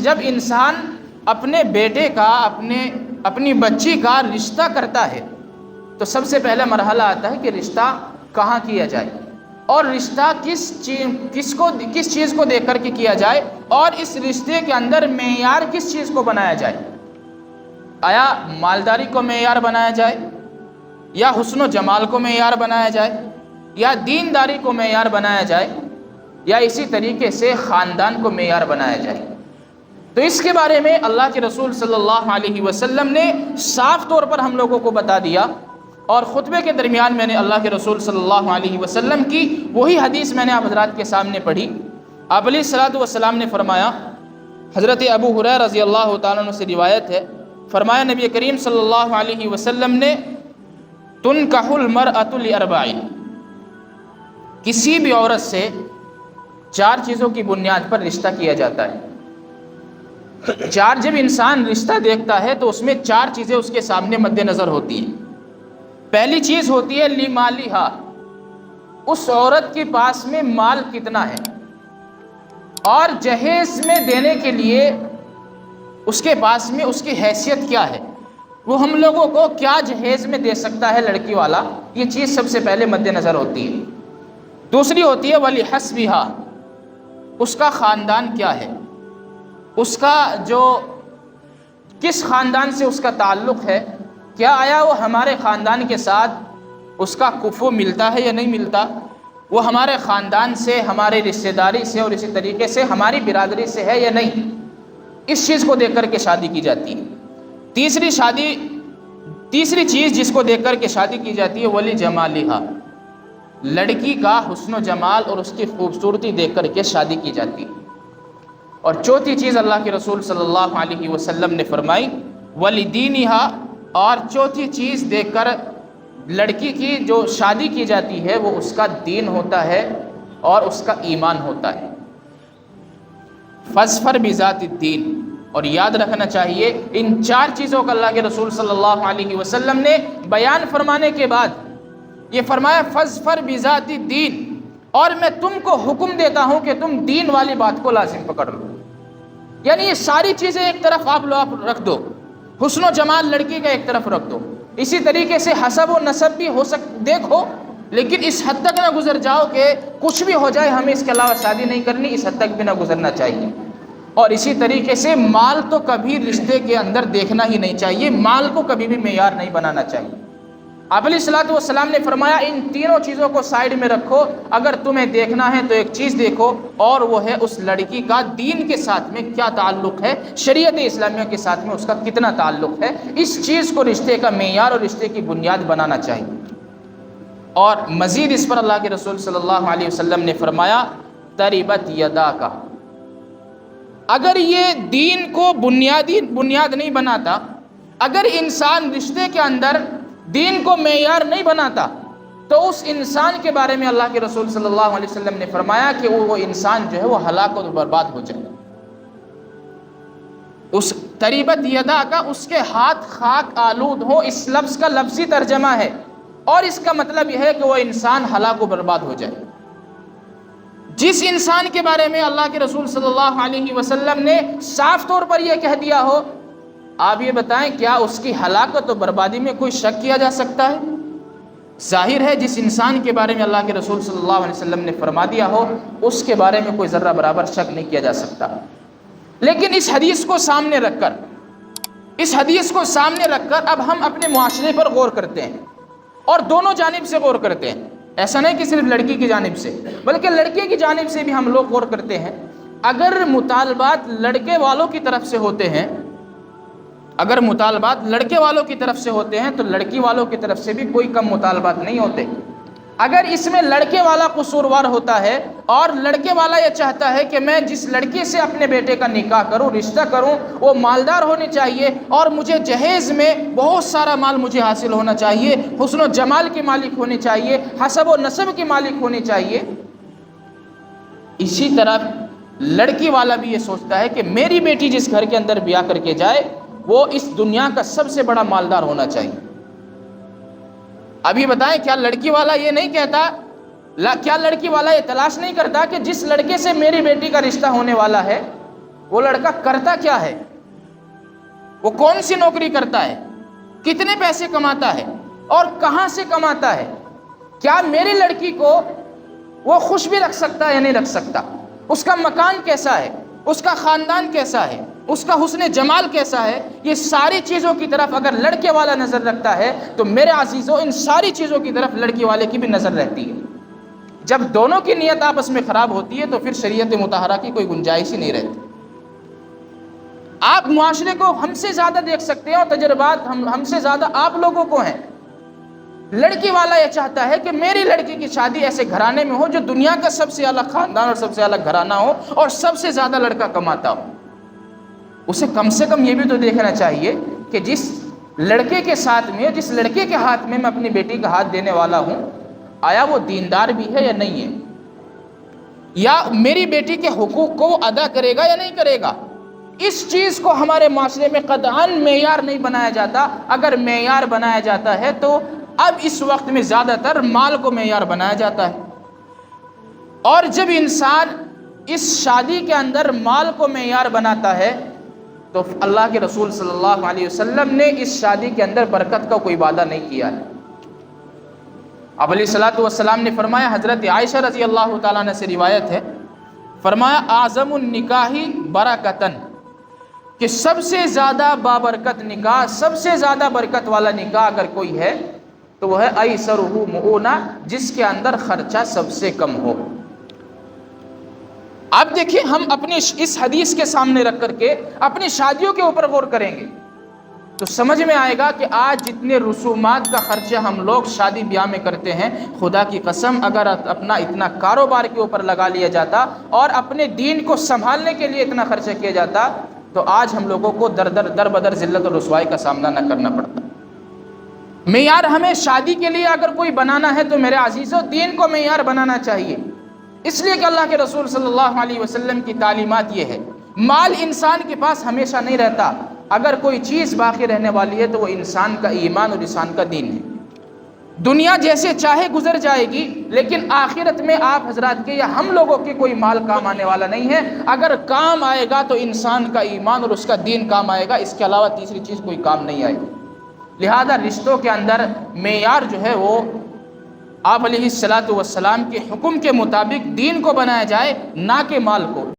جب انسان اپنے بیٹے کا اپنی بچی کا رشتہ کرتا ہے تو سب سے پہلا مرحلہ آتا ہے کہ رشتہ کہاں کیا جائے، اور رشتہ کس چیز کو دیکھ کر کے کیا جائے، اور اس رشتے کے اندر معیار کس چیز کو بنایا جائے۔ آیا مالداری کو معیار بنایا جائے، یا حسن و جمال کو معیار بنایا جائے، یا دینداری کو معیار بنایا جائے، یا اسی طریقے سے خاندان کو معیار بنایا جائے؟ تو اس کے بارے میں اللہ کے رسول صلی اللہ علیہ وسلم نے صاف طور پر ہم لوگوں کو بتا دیا، اور خطبے کے درمیان میں نے اللہ کے رسول صلی اللہ علیہ وسلم کی وہی حدیث میں نے آپ حضرات کے سامنے پڑھی۔ آپ علیہ الصلوۃ والسلام نے فرمایا، حضرت ابو ہریرہ رضی اللہ تعالیٰ عنہ سے روایت ہے، فرمایا نبی کریم صلی اللہ علیہ وسلم نے تنکح المرأۃ لاربع، کسی بھی عورت سے 4 چیزوں کی بنیاد پر رشتہ کیا جاتا ہے۔ جب انسان رشتہ دیکھتا ہے تو اس میں 4 چیزیں اس کے سامنے مد نظر ہوتی ہیں۔ پہلی چیز ہوتی ہے لمالہا، اس عورت کے پاس میں مال کتنا ہے، اور جہیز میں دینے کے لیے اس کے پاس میں اس کی حیثیت کیا ہے، وہ ہم لوگوں کو کیا جہیز میں دے سکتا ہے لڑکی والا، یہ چیز سب سے پہلے مد نظر ہوتی ہے۔ دوسری ہوتی ہے ولحسبہا، اس کا خاندان کیا ہے، اس کا کس خاندان سے اس کا تعلق ہے، کیا آیا وہ ہمارے خاندان کے ساتھ اس کا کفو ملتا ہے یا نہیں ملتا، وہ ہمارے خاندان سے، ہمارے رشتہ داری سے، اور اسی طریقے سے ہماری برادری سے ہے یا نہیں، اس چیز کو دیکھ کر کے شادی کی جاتی ہے۔ تیسری چیز جس کو دیکھ کر کے شادی کی جاتی ہے ولی جمالہا، لڑکی کا حسن و جمال اور اس کی خوبصورتی دیکھ کر کے شادی کی جاتی ہے۔ اور چوتھی چیز اللہ کے رسول صلی اللہ علیہ وسلم نے فرمائی ولی دینہا، اور چوتھی چیز دیکھ کر لڑکی کی جو شادی کی جاتی ہے وہ اس کا دین ہوتا ہے اور اس کا ایمان ہوتا ہے۔ فاظفر بذات الدین، اور یاد رکھنا چاہیے ان 4 چیزوں کا اللہ کے رسول صلی اللہ علیہ وسلم نے بیان فرمانے کے بعد یہ فرمایا فاظفر بذات الدین، اور میں تم کو حکم دیتا ہوں کہ تم دین والی بات کو لازم پکڑ لو۔ یعنی یہ ساری چیزیں ایک طرف آپ رکھ دو، حسن و جمال لڑکی کا ایک طرف رکھ دو، اسی طریقے سے حسب و نسب بھی دیکھو، لیکن اس حد تک نہ گزر جاؤ کہ کچھ بھی ہو جائے ہمیں اس کے علاوہ شادی نہیں کرنی، اس حد تک بھی نہ گزرنا چاہیے۔ اور اسی طریقے سے مال تو کبھی رشتے کے اندر دیکھنا ہی نہیں چاہیے، مال کو کبھی بھی معیار نہیں بنانا چاہیے۔ آپ علیہ الصلوۃ والسلام نے فرمایا ان تینوں چیزوں کو سائیڈ میں رکھو، اگر تمہیں دیکھنا ہے تو ایک چیز دیکھو، اور وہ ہے اس لڑکی کا دین کے ساتھ میں کیا تعلق ہے، شریعت اسلامیہ کے ساتھ میں اس کا کتنا تعلق ہے، اس چیز کو رشتے کا معیار اور رشتے کی بنیاد بنانا چاہیے۔ اور مزید اس پر اللہ کے رسول صلی اللہ علیہ وسلم نے فرمایا تربت یداک، اگر یہ دین کو بنیاد نہیں بناتا، اگر انسان رشتے کے اندر دین کو معیار نہیں بناتا، تو اس انسان کے بارے میں اللہ کے رسول صلی اللہ علیہ وسلم نے فرمایا کہ وہ انسان جو ہے وہ ہلاک اور برباد ہو جائے۔ اس تریبت یدا کا اس کے ہاتھ خاک آلود ہو، اس لفظ کا لفظی ترجمہ ہے، اور اس کا مطلب یہ ہے کہ وہ انسان ہلاک و برباد ہو جائے۔ جس انسان کے بارے میں اللہ کے رسول صلی اللہ علیہ وسلم نے صاف طور پر یہ کہہ دیا ہو، آپ یہ بتائیں کیا اس کی ہلاکت و بربادی میں کوئی شک کیا جا سکتا ہے؟ ظاہر ہے جس انسان کے بارے میں اللہ کے رسول صلی اللہ علیہ وسلم نے فرما دیا ہو اس کے بارے میں کوئی ذرہ برابر شک نہیں کیا جا سکتا۔ لیکن اس حدیث کو سامنے رکھ کر اب ہم اپنے معاشرے پر غور کرتے ہیں، اور دونوں جانب سے غور کرتے ہیں، ایسا نہیں کہ صرف لڑکی کی جانب سے بلکہ لڑکے کی جانب سے بھی ہم لوگ غور کرتے ہیں۔ اگر مطالبات لڑکے والوں کی طرف سے ہوتے ہیں تو لڑکی والوں کی طرف سے بھی کوئی کم مطالبات نہیں ہوتے۔ اگر اس میں لڑکے والا قصوروار ہوتا ہے اور لڑکے والا یہ چاہتا ہے کہ میں جس لڑکی سے اپنے بیٹے کا نکاح کروں، رشتہ کروں، وہ مالدار ہونی چاہیے اور مجھے جہیز میں بہت سارا مال مجھے حاصل ہونا چاہیے، حسن و جمال کی مالک ہونی چاہیے، حسب و نسب کی مالک ہونی چاہیے، اسی طرح لڑکی والا بھی یہ سوچتا ہے کہ میری بیٹی جس گھر کے اندر بیاہ کر کے جائے وہ اس دنیا کا سب سے بڑا مالدار ہونا چاہیے۔ ابھی بتائیں کیا لڑکی والا یہ نہیں کہتا، کیا لڑکی والا یہ تلاش نہیں کرتا کہ جس لڑکے سے میری بیٹی کا رشتہ ہونے والا ہے وہ لڑکا کرتا کیا ہے، وہ کون سی نوکری کرتا ہے، کتنے پیسے کماتا ہے اور کہاں سے کماتا ہے، کیا میری لڑکی کو وہ خوش بھی رکھ سکتا ہے یا نہیں رکھ سکتا، اس کا مکان کیسا ہے، اس کا خاندان کیسا ہے، اس کا حسن جمال کیسا ہے، یہ ساری چیزوں کی طرف اگر لڑکے والا نظر رکھتا ہے تو میرے عزیزوں ان ساری چیزوں کی طرف لڑکی والے کی بھی نظر رہتی ہے۔ جب دونوں کی نیت آپس میں خراب ہوتی ہے تو پھر شریعت مطہرہ کی کوئی گنجائش ہی نہیں رہتی۔ آپ معاشرے کو ہم سے زیادہ دیکھ سکتے ہیں اور تجربات ہم سے زیادہ آپ لوگوں کو ہیں۔ لڑکی والا یہ چاہتا ہے کہ میری لڑکی کی شادی ایسے گھرانے میں ہو جو دنیا کا سب سے الگ خاندان اور سب سے الگ گھرانہ ہو اور سب سے زیادہ لڑکا کماتا ہو۔ اسے کم سے کم یہ بھی تو دیکھنا چاہیے کہ جس لڑکے کے ساتھ میں، جس لڑکے کے ہاتھ میں میں اپنی بیٹی کا ہاتھ دینے والا ہوں، آیا وہ دیندار بھی ہے یا نہیں ہے، یا میری بیٹی کے حقوق کو وہ ادا کرے گا یا نہیں کرے گا۔ اس چیز کو ہمارے معاشرے میں قطعاً معیار نہیں بنایا جاتا۔ اگر معیار بنایا جاتا ہے تو اب اس وقت میں زیادہ تر مال کو معیار بنایا جاتا ہے، اور جب انسان اس شادی کے اندر مال کو معیار بناتا ہے تو اللہ کے رسول صلی اللہ علیہ وسلم نے اس شادی کے اندر برکت کا کوئی وعدہ نہیں کیا ہے۔ آپ علیہ الصلوۃ والسلام نے فرمایا، حضرت عائشہ رضی اللہ تعالیٰ عنہ سے روایت ہے، فرمایا اعظم النکاح برکتن، کہ سب سے زیادہ بابرکت نکاح، سب سے زیادہ برکت والا نکاح اگر کوئی ہے تو وہ ہے ایسرہ مؤونہ، جس کے اندر خرچہ سب سے کم ہو۔ اب دیکھیں، ہم اپنے اس حدیث کے سامنے رکھ کر کے اپنی شادیوں کے اوپر غور کریں گے تو سمجھ میں آئے گا کہ آج جتنے رسومات کا خرچہ ہم لوگ شادی بیاہ میں کرتے ہیں، خدا کی قسم اگر اپنا اتنا کاروبار کے اوپر لگا لیا جاتا اور اپنے دین کو سنبھالنے کے لیے اتنا خرچہ کیا جاتا تو آج ہم لوگوں کو در بدر ذلت اور رسوائی کا سامنا نہ کرنا پڑتا۔ معیار ہمیں شادی کے لیے اگر کوئی بنانا ہے تو میرے عزیزوں دین کو معیار بنانا چاہیے، اس لیے کہ اللہ کے رسول صلی اللہ علیہ وسلم کی تعلیمات یہ ہے، مال انسان کے پاس ہمیشہ نہیں رہتا، اگر کوئی چیز باقی رہنے والی ہے تو وہ انسان کا ایمان اور انسان کا دین ہے۔ دنیا جیسے چاہے گزر جائے گی لیکن آخرت میں آپ حضرات کے یا ہم لوگوں کے کوئی مال کام آنے والا نہیں ہے، اگر کام آئے گا تو انسان کا ایمان اور اس کا دین کام آئے گا، اس کے علاوہ تیسری چیز کوئی کام نہیں آئے گی۔ لہذا رشتوں کے اندر معیار جو ہے وہ آپ علیہ الصلوۃ والسلام کے حکم کے مطابق دین کو بنایا جائے، نہ کہ مال کو۔